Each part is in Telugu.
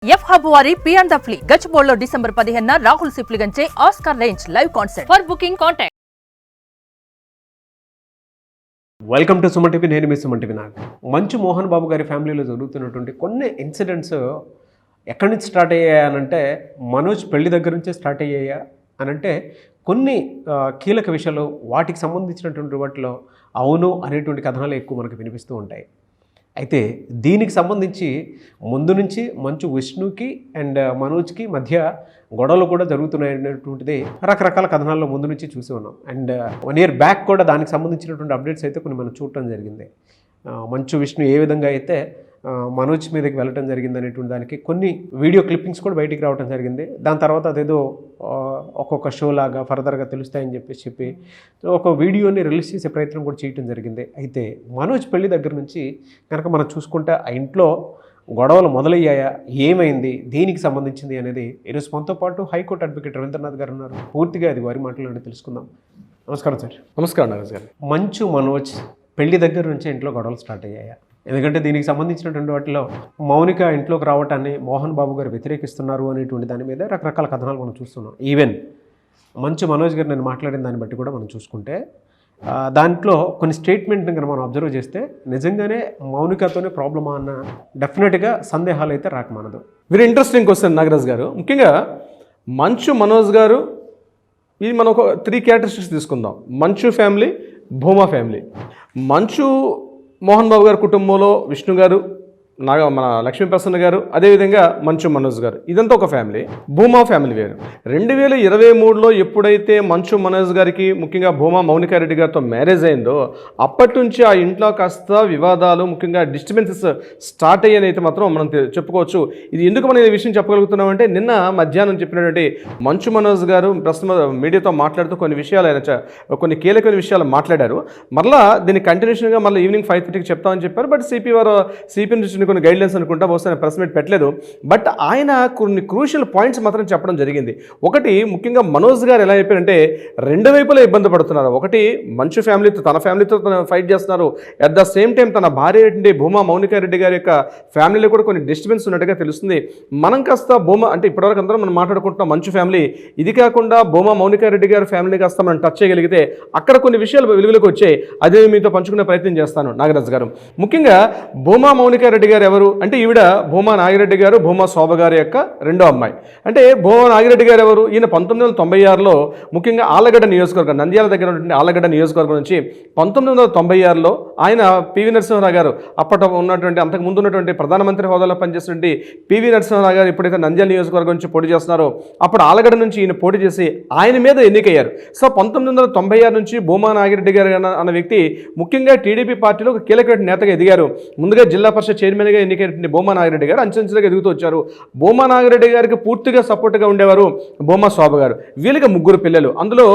ఎఫ్ హబ్ వారి పియాన్ ద ఫ్లీ గచ్చిబౌలిలో డిసెంబర్ 15న రాహుల్ సిప్లిగంచే Oscar range live concert. For booking contact. Welcome to Suman TV. నేను మీ సుమన్ టీవీ. నాకు మంచు మోహన్ బాబు గారి ఫ్యామిలీలో జరుగుతున్నటువంటి కొన్ని ఇన్సిడెంట్స్ ఎక్కడి నుంచి స్టార్ట్ అయ్యాయనంటే మనోజ్ పెళ్లి దగ్గర నుంచే స్టార్ట్ అయ్యాయా అనంటే కొన్ని కీలక విషయాలు వాటికి సంబంధించినటువంటి వాటిలో అవును అనేటువంటి కథనాలు ఎక్కువ మనకు వినిపిస్తూ ఉంటాయి. అయితే దీనికి సంబంధించి ముందు నుంచి మంచు విష్ణుకి అండ్ మనోజ్కి మధ్య గొడవలు కూడా జరుగుతున్నాయనేటువంటిది రకరకాల కథనాల్లో ముందు నుంచి చూసి ఉన్నాం. అండ్ 1 year బ్యాక్ కూడా దానికి సంబంధించినటువంటి అప్డేట్స్ అయితే కొన్ని మనం చూడటం జరిగింది. మంచు విష్ణు ఏ విధంగా అయితే మనోజ్ మీదకి వెళ్ళటం జరిగింది అనేటువంటి దానికి కొన్ని వీడియో క్లిప్పింగ్స్ కూడా బయటికి రావడం జరిగింది. దాని తర్వాత అదేదో ఒక్కొక్క షో లాగా ఫర్దర్గా తెలుస్తాయని చెప్పి ఒక వీడియోని రిలీజ్ చేసే ప్రయత్నం కూడా చేయటం జరిగింది. అయితే మనోజ్ పెళ్లి దగ్గర నుంచి కనుక మనం చూసుకుంటే ఆ ఇంట్లో గొడవలు మొదలయ్యాయా, ఏమైంది, దీనికి సంబంధించింది అనేది ఈరోజు మనతో పాటు హైకోర్టు అడ్వకేట్ రవీంద్రనాథ్ గారు ఉన్నారు. పూర్తిగా అది వారి మాటలోనే తెలుసుకుందాం. నమస్కారం సార్. నమస్కారం నరేష్ గారు. మంచు మనోజ్ పెళ్లి దగ్గర నుంచి ఇంట్లో గొడవలు స్టార్ట్ అయ్యాయా? ఎందుకంటే దీనికి సంబంధించినటువంటి వాటిలో మౌనిక ఇంట్లోకి రావటాన్ని మోహన్ బాబు గారు వ్యతిరేకిస్తున్నారు అనేటువంటి దాని మీద రకరకాల కథనాలు మనం చూస్తున్నాం. ఈవెన్ మంచు మనోజ్ గారు నేను మాట్లాడిన దాన్ని బట్టి కూడా మనం చూసుకుంటే దాంట్లో కొన్ని స్టేట్మెంట్ని కనుక మనం అబ్జర్వ్ చేస్తే నిజంగానే మౌనికతోనే ప్రాబ్లమా అన్న డెఫినెట్గా సందేహాలు అయితే రాకమానదు. వెరీ ఇంట్రెస్టింగ్ క్వశ్చన్ నాగరాజ్ గారు. ముఖ్యంగా మంచు మనోజ్ గారు, ఇది మనం ఒక 3 క్యారెక్టరిస్టిక్స్ తీసుకుందాం. మంచు ఫ్యామిలీ, భూమా ఫ్యామిలీ. మంచు మోహన్ బాబు గారి కుటుంబంలో విష్ణు గారు, మన లక్ష్మీప్రసన్న గారు, అదేవిధంగా మంచు మనోజ్ గారు, ఇదంతా ఒక ఫ్యామిలీ. భూమా ఫ్యామిలీ వేరు. 2023లో ఎప్పుడైతే మంచు మనోజ్ గారికి ముఖ్యంగా భూమా మౌనికారెడ్డి గారితో మ్యారేజ్ అయిందో అప్పటి నుంచి ఆ ఇంట్లో కాస్త వివాదాలు, ముఖ్యంగా డిస్టర్బెన్సెస్ స్టార్ట్ అయ్యాయని అయితే మాత్రం మనం చెప్పుకోవచ్చు. ఇది ఎందుకు మనం ఈ విషయం చెప్పగలుగుతున్నామంటే నిన్న మధ్యాహ్నం చెప్పినటువంటి మంచు మనోజ్ గారు ప్రస్తుతం మీడియాతో మాట్లాడుతూ కొన్ని విషయాలు ఆయన కొన్ని కీలకమైన విషయాలు మాట్లాడారు. మరలా దీని కంటిన్యూషన్గా మళ్ళీ ఈవినింగ్ 5:30కి చెప్తామని చెప్పారు. బట్ సిపి నుంచి కొన్ని గైడ్లైన్స్ అనుకుంటా బహుశా ప్రెస్ మీట్ పెట్టలేదు. బట్ ఆయన కొన్ని క్రూషియల్ పాయింట్స్ మాత్రం చెప్పడం జరిగింది. ఒకటి, ముఖ్యంగా మనోజ్ గారు ఎలా చెప్పారంటే 2 వైపులా ఇబ్బంది పడుతున్నారు. ఒకటి, మంచు ఫ్యామిలీతో, తన ఫ్యామిలీతో ఫైట్ చేస్తున్నారు. అట్ ద సేమ్ టైం తన భార్య రెడ్డి భూమా మౌనికారెడ్డి గారి యొక్క ఫ్యామిలీలో కూడా కొన్ని డిస్టర్బెన్స్ ఉన్నట్టుగా తెలుస్తుంది. మనం కాస్త భూమా అంటే ఇప్పటివరకు అందరం మనం మాట్లాడుకుంటున్నాం మంచు ఫ్యామిలీ. ఇది కాకుండా భూమా మౌనికారెడ్డి గారి ఫ్యామిలీ కాస్త మనం టచ్ చేయగలిగితే అక్కడ కొన్ని విషయాలు వెలుగులోకి వచ్చాయి. అదే మీతో పంచుకునే ప్రయత్నం చేస్తాను నాగరాజ్ గారు. ముఖ్యంగా భూమా మౌనికారెడ్డి గారు ఎవరు అంటే ఈవిడ భూమా నాగిరెడ్డి గారు, భూమా శోభ గారి యొక్క రెండో అమ్మాయి. అంటే భూమా నాగిరెడ్డి గారు ఎవరు? ఈయన 1996లో ముఖ్యంగా ఆలగడ్డ నియోజకవర్గం, నంద్యాల దగ్గర ఉన్నటువంటి ఆలగడ్డ నియోజకవర్గం నుంచి 1996లో ఆయన పివి నరసింహారావు గారు, అప్పటి ఉన్నటువంటి అంతకుముందు ఉన్నటువంటి ప్రధానమంత్రి హోదాలో పనిచేసినటువంటి పివి నరసింహారావు గారు ఎప్పుడైతే నంద్యాల నియోజకవర్గం నుంచి పోటీ చేస్తున్నారో అప్పుడు ఆలగడ్డ నుంచి ఈయన పోటీ చేసి ఆయన మీద ఎన్నికయ్యారు. సో 1996 నుంచి భూమా నాగిరెడ్డి గారు అన్న వ్యక్తి ముఖ్యంగా టీడీపీ పార్టీలో ఒక కీలకమైన నేతగా ఎదిగారు. ముందుగా జిల్లా పరిషత్ చైర్మన్గా ఎన్నికైనటువంటి భూమా నాగిరెడ్డి గారు అంచెంచెలుగా ఎదుగుతూ వచ్చారు. భూమా నాగిరెడ్డి గారికి పూర్తిగా సపోర్ట్గా ఉండేవారు భూమా శోభ గారు. వీళ్ళకి 3 పిల్లలు. అందులో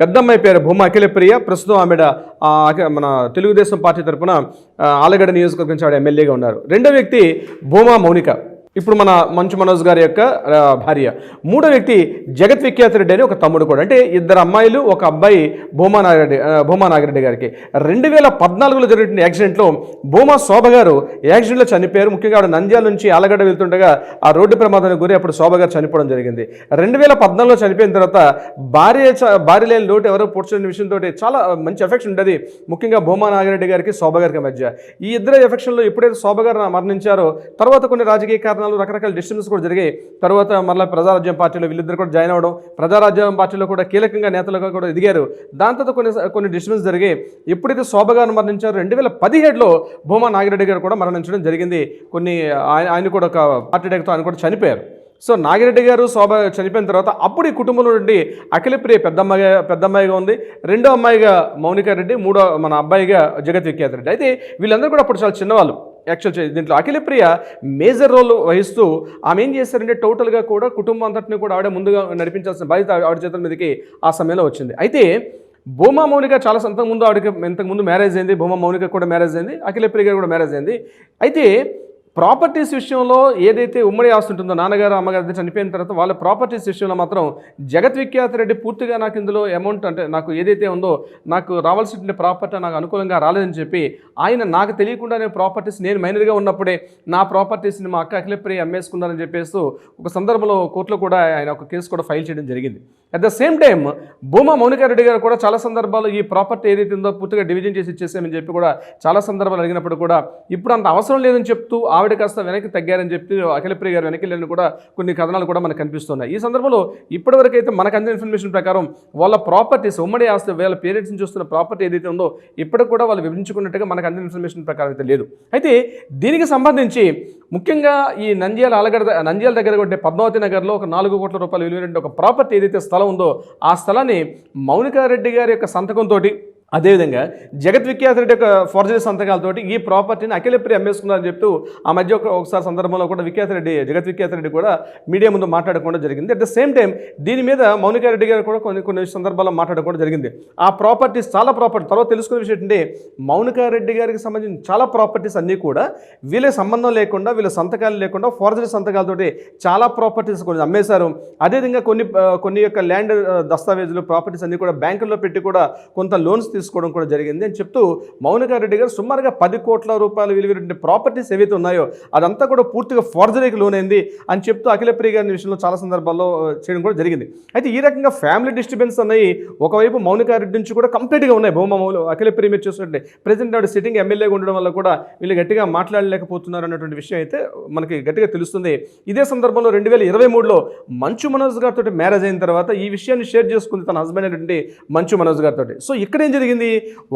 పెద్దమ్మాయి పేరు భూమా అఖిలప్రియ. ప్రస్తుతం ఆమెడ మన తెలుగుదేశం పార్టీ తరఫున ఆలగడ్డ నియోజకవర్గం నుంచి ఆవిడ ఎమ్మెల్యేగా ఉన్నారు. రెండో వ్యక్తి భూమా మౌనిక, ఇప్పుడు మన మంచు మనోజ్ గారి యొక్క భార్య. మూడో వ్యక్తి జగత్ విఖ్యాత రెడ్డి అని ఒక తమ్ముడు కూడా. అంటే 2 అమ్మాయిలు, 1 అబ్బాయి భూమా నాగిరెడ్డి గారికి. 2014లో జరిగిన యాక్సిడెంట్లో భూమా శోభ గారు యాక్సిడెంట్లో చనిపోయారు. ముఖ్యంగా ఆవిడ నంద్యాల నుంచి ఆలగడ్డ వెళ్తుండగా ఆ రోడ్డు ప్రమాదానికి గురి అప్పుడు శోభ గారు చనిపోవడం జరిగింది. 2014లో చనిపోయిన తర్వాత భార్య లేని లోటు ఎవరో పూడ్చిన విషయంతో చాలా మంచి ఎఫెక్షన్ ఉండేది ముఖ్యంగా భూమా నాగిరెడ్డి గారికి, శోభ గారికి మధ్య. ఈ ఇద్దరు ఎఫెక్షన్లో ఎప్పుడైతే శోభ గారు మరణించారో తర్వాత కొన్ని రాజకీయ కారణాలు, రకరకాల డిస్టర్బెన్స్ కూడా జరిగాయి. తర్వాత మళ్ళీ ప్రజారాజ్యం పార్టీలో వీళ్ళిద్దరు కూడా జాయిన్ అవ్వడం, ప్రజారాజ్యం పార్టీలో కూడా కీలకంగా నేతలుగా కూడా ఎదిగారు. దాని తర్వాత కొన్ని డిస్టర్బెన్స్ జరిగాయి. ఎప్పుడైతే శోభ గారు మరణించారో 2017లో భూమా నాగిరెడ్డి గారు కూడా మరణించడం జరిగింది. ఆయన కూడా ఒక హార్ట్ అటాక్తో ఆయన కూడా చనిపోయారు. సో నాగిరెడ్డి గారు, శోభ చనిపోయిన తర్వాత అప్పుడు ఈ కుటుంబంలో నుండి అఖిలప్రియ పెద్దమ్మాయిగా ఉంది, రెండో అమ్మాయిగా మౌనికారెడ్డి, మూడో మన అబ్బాయిగా జగత్ విఖ్యాత రెడ్డి. అయితే వీళ్ళందరూ కూడా అప్పుడు చాలా చిన్నవాళ్ళు. యాక్చువల్ దీంట్లో అఖిలప్రియ మేజర్ రోల్ వహిస్తూ ఆమె ఏం చేశారంటే టోటల్గా కూడా కుటుంబం అంతటిని కూడా ఆవిడ ముందుగా నడిపించాల్సిన బాధ్యత ఆవిడ చేతుల మీదకి ఆ సమయంలో వచ్చింది. అయితే భూమా మౌనిక చాలా ఇంతకుముందు మ్యారేజ్ అయింది. భూమా మౌనిక కూడా మ్యారేజ్ అయింది, అఖిలప్రియ గారు కూడా మ్యారేజ్ అయింది. అయితే ప్రాపర్టీస్ విషయంలో ఏదైతే ఉమ్మడి ఆస్తి ఉంటుందో నాన్నగారు అమ్మగారు చనిపోయిన తర్వాత వాళ్ళ ప్రాపర్టీస్ విషయంలో మాత్రం జగత్ విఖ్యాత రెడ్డి పూర్తిగా నాకు ఇందులో అమౌంట్ అంటే నాకు ఏదైతే ఉందో నాకు రావాల్సిన ప్రాపర్టీ నాకు అనుకూలంగా రాలేదని చెప్పి ఆయన నాకు తెలియకుండానే ప్రాపర్టీస్ నేను మైనర్గా ఉన్నప్పుడే నా ప్రాపర్టీస్ని మా అక్క అఖిలప్రియ అమ్మేసుకున్నారని చెప్పేస్తూ ఒక సందర్భంలో కోర్టులో కూడా ఆయన ఒక కేసు కూడా ఫైల్ చేయడం జరిగింది. At the same time Bhuma Mounika Reddy గారు కూడా చాలా సందర్భాల్లో ఈ ప్రాపర్టీ ఏదైతే ఉందో పూర్తిగా డివిజన్ చేసి ఇచ్చేసామని చెప్పి కూడా చాలా సందర్భాలు అడిగినప్పుడు కూడా ఇప్పుడు అంత అవసరం లేదని చెప్తూ ఆవిడ కాస్త వెనక్కి తగ్గారని చెప్పి అఖిలప్రియ గారు వెనక్కి వెళ్ళని కూడా కొన్ని కథనాలు కూడా మనకు కనిపిస్తున్నాయి. ఈ సందర్భంలో ఇప్పటివరకు అయితే మనకు అందిన ఇన్ఫర్మేషన్ ప్రకారం వాళ్ళ ప్రాపర్టీస్ ఉమ్మడి ఆస్తి వాళ్ళ పేరెంట్స్ నుంచి చూస్తున్న ప్రాపర్టీ ఏదైతే ఉందో ఇప్పటికి కూడా వాళ్ళు విభజించుకున్నట్టుగా మనకు అందిన ఇన్ఫర్మేషన్ ప్రకారం అయితే లేదు. అయితే దీనికి సంబంధించి ముఖ్యంగా ఈ నంద్యాల దగ్గర ఉంటే పద్మావతి నగర్లో ఒక 4 కోట్ల రూపాయలు విలువైన ఒక ప్రాపర్టీ ఏదైతే స్థలం ఉందో ఆ స్థలాన్ని మౌనికారెడ్డి గారి యొక్క సంతకంతో అదేవిధంగా జగత్ విఖ్యాత రెడ్డి యొక్క ఫోర్జరీ సంతకాలతోటి ఈ ప్రాపర్టీని అఖిలప్రియ అమ్మేసుకున్నారని చెప్తూ ఆ మధ్య ఒకసారి సందర్భంలో కూడా జగత్ విఖ్యాత రెడ్డి కూడా మీడియా ముందు మాట్లాడకుండా జరిగింది. అట్ ద సేమ్ టైం దీని మీద మౌనికారెడ్డి గారు కూడా కొన్ని సందర్భాల్లో మాట్లాడకుండా జరిగింది. ఆ ప్రాపర్టీస్ చాలా ప్రాపర్టీ తర్వాత తెలుసుకునే విషయం ఏంటంటే మౌనికారెడ్డి గారికి సంబంధించిన చాలా ప్రాపర్టీస్ అన్నీ కూడా వీళ్ళ సంబంధం లేకుండా వీళ్ళ సంతకాలు లేకుండా ఫోర్జరీ సంతకాలతోటి చాలా ప్రాపర్టీస్ కొన్ని అమ్మేశారు. అదేవిధంగా కొన్ని యొక్క ల్యాండ్ దస్తావేజులు ప్రాపర్టీస్ అన్నీ కూడా బ్యాంకుల్లో పెట్టి కూడా కొంత లోన్స్ తీసుకోవడం కూడా జరిగింది అని చెప్తూ మౌనికారెడ్డి గారు సుమారుగా 10 కోట్ల రూపాయలు విలువైన ప్రాపర్టీస్ ఏవైతే ఉన్నాయో అదంతా కూడా పూర్తిగా ఫోర్జరీకి లోన్ అయింది అని చెప్తూ అఖిలప్రియ గారి విషయంలో చాలా సందర్భాల్లో చేయడం కూడా జరిగింది. అయితే ఈ రకంగా ఫ్యామిలీ డిస్టర్బెన్స్ అన్నవి ఒకవైపు మౌనికారెడ్డి నుంచి కూడా కంప్లీట్గా ఉన్నాయి. అఖిలప్రియ మీరు చూస్తుంటే ప్రెసిడెంట్ ఆవిడ సిట్టింగ్ ఎమ్మెల్యేగా ఉండడం వల్ల కూడా వీళ్ళు గట్టిగా మాట్లాడలేకపోతున్నారు అన్నటువంటి విషయం అయితే మనకి గట్టిగా తెలుస్తుంది. ఇదే సందర్భంలో 2023లో మంచు మనోజ్ గారితో మ్యారేజ్ అయిన తర్వాత ఈ విషయాన్ని షేర్ చేసుకుంది తన హస్బెండ్ అయినటువంటి మంచు మనోజ్ గారితో. సో ఇక్కడ ఏం జరిగింది,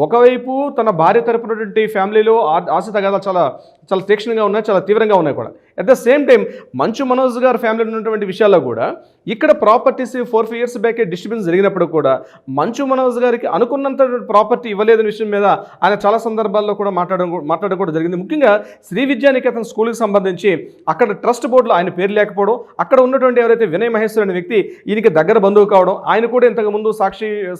ఒకవైపు తన భార్య తరపునటువంటి ఫ్యామిలీలో ఆశ తగాదాలు చాలా చాలా తీక్షణంగా ఉన్నాయి, చాలా తీవ్రంగా ఉన్నాయి కూడా. At the same time Manchu Manoj గారి ఫ్యామిలీలో ఉన్నటువంటి విషయాల్లో కూడా ఇక్కడ ప్రాపర్టీస్ 4 years బ్యాకే డిస్టర్బెన్స్ జరిగినప్పుడు కూడా మంచు మనోజ్ గారికి అనుకున్నంత ప్రాపర్టీ ఇవ్వలేదని విషయం మీద ఆయన చాలా సందర్భాల్లో కూడా మాట్లాడడం కూడా జరిగింది. ముఖ్యంగా శ్రీ విద్యానికేతన్ స్కూల్కి సంబంధించి అక్కడ ట్రస్ట్ బోర్డులో ఆయన పేరు లేకపోవడం, అక్కడ ఉన్నటువంటి ఎవరైతే వినయ్ మహేశ్వర్ అనే వ్యక్తి ఈయనకి దగ్గర బంధువు కావడం, ఆయన కూడా ఇంతకుముందు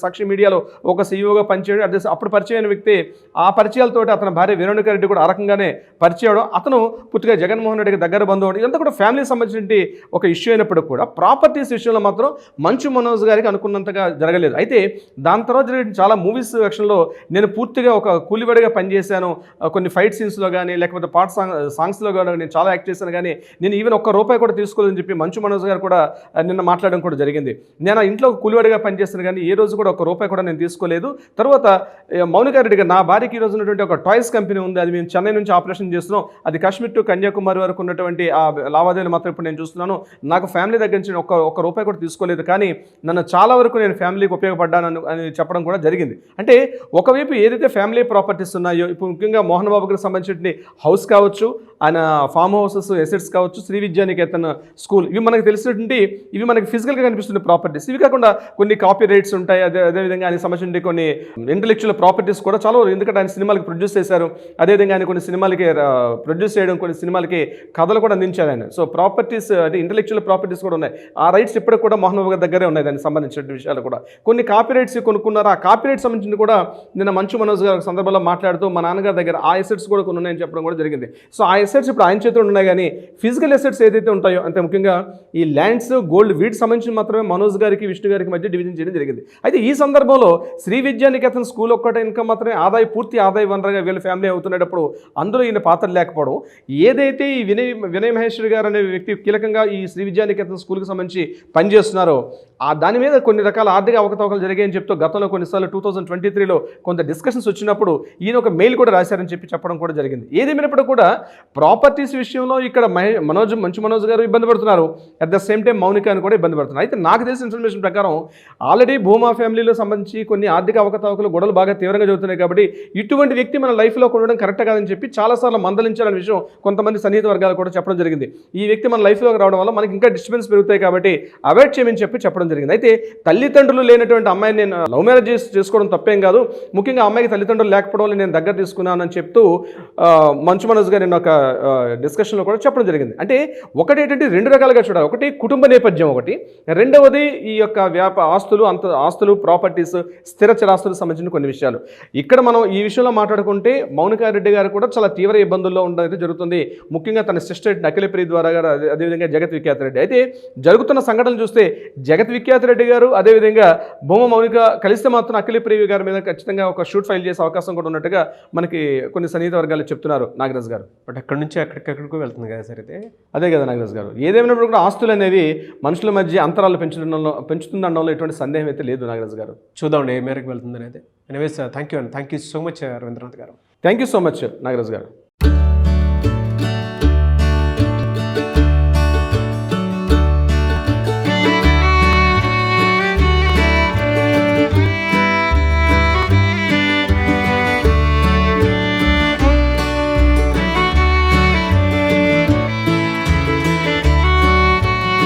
సాక్షి మీడియాలో ఒక సీఈఓగా పనిచేయడం, అప్పుడు పరిచయం అయిన వ్యక్తి ఆ పరిచయాలతోటి అతని భార్య వెరోనికా రెడ్డి కూడా ఆ రకంగానే పరిచయం అవడం, అతను పూర్తిగా జగన్మోహన్ రెడ్డికి దగ్గర బంధువు అవడం, ఇదంతా కూడా ఫ్యామిలీకి సంబంధించిన ఒక ఇష్యూ అయినప్పుడు కూడా ప్రాపర్టీస్ విషయంలో మాత్రం మంచు మనోజ్ గారికి అనుకున్నంతగా జరగలేదు. అయితే దాని తర్వాత జరిగిన చాలా మూవీస్ యాక్షన్లో నేను పూర్తిగా ఒక కూలివాడిగా పనిచేశాను, కొన్ని ఫైట్ సీన్స్లో కానీ లేకపోతే పాట సాంగ్స్లో కానీ నేను చాలా యాక్ట్ చేశాను, కానీ నేను ఈవెన్ ₹1 కూడా తీసుకోలేదని చెప్పి మంచు మనోజ్ గారు కూడా నిన్న మాట్లాడడం కూడా జరిగింది. నేను ఇంట్లో కూలివాడిగా పనిచేస్తాను కానీ ఏ రోజు కూడా ₹1 కూడా నేను తీసుకోలేదు. తర్వాత మౌనికారెడ్డి గారు నా భార్యకి ఈరోజు ఉన్నటువంటి ఒక టాయ్స్ కంపెనీ ఉంది, అది మేము చెన్నై నుంచి ఆపరేషన్ చేస్తున్నాం, అది కాశ్మీర్ టు కన్యాకుమారి వరకు ఉన్నటువంటి ఆ లావాదేవీలు మాత్రం ఇప్పుడు నేను చూస్తున్నాను, నాకు ఫ్యామిలీ దగ్గర నుంచి ₹1 కూడా తీసుకోలేదు, కానీ నన్ను చాలా వరకు నేను ఫ్యామిలీకి ఉపయోగపడ్డాను అని చెప్పడం కూడా జరిగింది. అంటే ఒకవైపు ఏదైతే ఫ్యామిలీ ప్రాపర్టీస్ ఉన్నాయో ఇప్పుడు ముఖ్యంగా మోహన్ బాబు గారికి సంబంధించిన హౌస్ కావచ్చు, ఆయన ఫామ్ హౌసెస్ ఎసెట్స్ కావచ్చు, శ్రీ విద్యానికేతన్ స్కూల్, ఇవి మనకు తెలిసినటువంటి ఇవి మనకి ఫిజికల్గా కనిపిస్తున్న ప్రాపర్టీస్. ఇవి కాకుండా కొన్ని కాపీ రైట్స్ ఉంటాయి, అదేవిధంగా ఆయనకు సంబంధించిన కొన్ని ఇంటెలెక్చువల్ ప్రాపర్టీస్ కూడా చాలా, ఎందుకంటే ఆయన సినిమాలకి ప్రొడ్యూస్ చేశారు, అదేవిధంగా ఆయన కొన్ని సినిమాలకి ప్రొడ్యూస్ చేయడం, కొన్ని సినిమాలకి కథలు కూడా అందించారు ఆయన. సో ప్రాపర్టీస్ అంటే ఇంటెలెక్చువల్ ప్రాపర్టీస్ కూడా ఉన్నాయి. ఆ రైట్స్ ఇప్పటికి కూడా మోహన్ బాబు గారి దగ్గరే ఉన్నాయి. దానికి సంబంధించిన విషయాలు కూడా కొన్ని కాపీ రైట్స్ కొనుక్కున్నారు. ఆ కాపీ రైట్స్ సంబంధించి కూడా నిన్న మంచు మనోజ్ గారి సందర్భంలో మాట్లాడుతూ మా నాన్నగారి దగ్గర ఆ ఎసెట్స్ కూడా కొన్ని ఉన్నాయని చెప్పడం కూడా జరిగింది. సో ఆ ఎసెట్స్ ఇప్పుడు ఆయన చేతిలో ఉన్నాయి, కానీ ఫిజికల్ ఎసెట్స్ ఏదైతే ఉంటాయో అంటే ముఖ్యంగా ఈ ల్యాండ్స్ గోల్డ్ వీటికి సంబంధించి మాత్రమే మనోజ్ గారికి విష్ణు గారికి మధ్య డివిజన్ చేయడం జరిగింది. అయితే ఈ సందర్భంలో శ్రీ విద్యానికేతన్ స్కూల్ ఒక్కటే ఇన్కమ్ మాత్రమే పూర్తి ఆదాయ వనరుగా వీళ్ళ ఫ్యామిలీ అవుతున్నప్పుడు అందులో ఈయన పాత్ర లేకపోవడం, ఏదైతే ఈ వినయ్ మహేశ్వరి గారు అనే వ్యక్తి కీలకంగా ఈ శ్రీ విద్యానికేతన్ స్కూల్కి సంబంధించి పనిచేస్తున్నారో దాని మీద కొన్ని రకాల ఆర్థిక అవకతవకలు జరిగాయని చెప్తూ గతంలో కొన్నిసార్లు 2023లో కొంత డిస్కషన్స్ వచ్చినప్పుడు ఈయన ఒక మెయిల్ కూడా రాశారని చెప్పడం కూడా జరిగింది. ఏదేమైనప్పుడు కూడా ప్రాపర్టీస్ విషయంలో ఇక్కడ మంచు మనోజ్ గారు ఇబ్బంది పడుతున్నారు, at the same time Mounika అని కూడా ఇబ్బంది పడుతున్నారు. అయితే నాకు తెలిసిన ఇన్ఫర్మేషన్ ప్రకారం ఆల్రెడీ భూమా ఫ్యామిలీలో సంబంధించి కొన్ని ఆర్థిక అవకతవకలు గొడవలు బాగా తీవ్రంగా జరుగుతున్నాయి, కాబట్టి ఇటువంటి వ్యక్తి మన లైఫ్లో ఉండడం కరెక్ట్ కాదని చెప్పి చాలాసార్లు మందలించాలనే విషయం కొంతమంది సన్నిహిత వర్గాలు కూడా చెప్పడం జరిగింది. ఈ వ్యక్తి మన లైఫ్లోకి రావడం వల్ల మనకి ఇంకా డిస్టర్బెన్స్ పెరుగుతాయి, కాబట్టి అవాయిడ్ చేయమని చెప్పడం జరిగింది. అయితే తల్లిదండ్రులు లేనటువంటి అమ్మాయిని నేను లవ్ మ్యారేజ్ చేసుకోవడం తప్పేం కాదు, ముఖ్యంగా అమ్మాయికి తల్లిదండ్రులు లేకపోవడం వల్ల నేను దగ్గర తీసుకున్నానని చెప్తూ మంచు మనోజ్ గారు నేను ఒక డిస్కషన్లో కూడా చెప్పడం జరిగింది. అంటే ఒకటి ఏంటంటే రెండు రకాలుగా చూడాలి, ఒకటి కుటుంబ నేపథ్యం, ఒకటి రెండవది ఈ యొక్క ఆస్తులు ప్రాపర్టీస్ స్థిర చరాస్తులకు సంబంధించిన కొన్ని విషయాలు. ఇక్కడ మనం ఈ విషయంలో మాట్లాడుకుంటే మౌనికారెడ్డి గారు కూడా చాలా తీవ్ర ఇబ్బందులు ఇబ్బందుల్లో ఉండడం అయితే జరుగుతుంది. ముఖ్యంగా తన సిస్టర్ అఖిలప్రియ ద్వారా గారు అదేవిధంగా జగత్ విఖ్యాత రెడ్డి. అయితే జరుగుతున్న సంఘటనలు చూస్తే జగత్ విఖ్యాత రెడ్డి గారు అదేవిధంగా భూమ మౌనిక కలిస్తే మాత్రం అఖిలప్రియ గారి మీద ఖచ్చితంగా ఒక షూట్ ఫైల్ చేసే అవకాశం కూడా ఉన్నట్టుగా మనకి కొన్ని సన్నిహిత వర్గాలు చెప్తున్నారు నాగరాజ్ గారు. బట్ అక్కడి నుంచి ఎక్కడికెక్కడికో వెళ్తుంది కదా సార్ అయితే. అదే కదా నాగరాజ్ గారు, ఏదేమైనప్పుడు కూడా ఆస్తులు అనేవి మనుషుల మధ్య అంతరాలు పెంచుతుందనడంలో ఎటువంటి సందేహం అయితే లేదు నాగరాజ్ గారు. చూద్దామండి ఏ మేరకు వెళ్తుంది అనేది. Anyways thank you so much Ravindranath garu. Thank you so much Nagaraj గారు.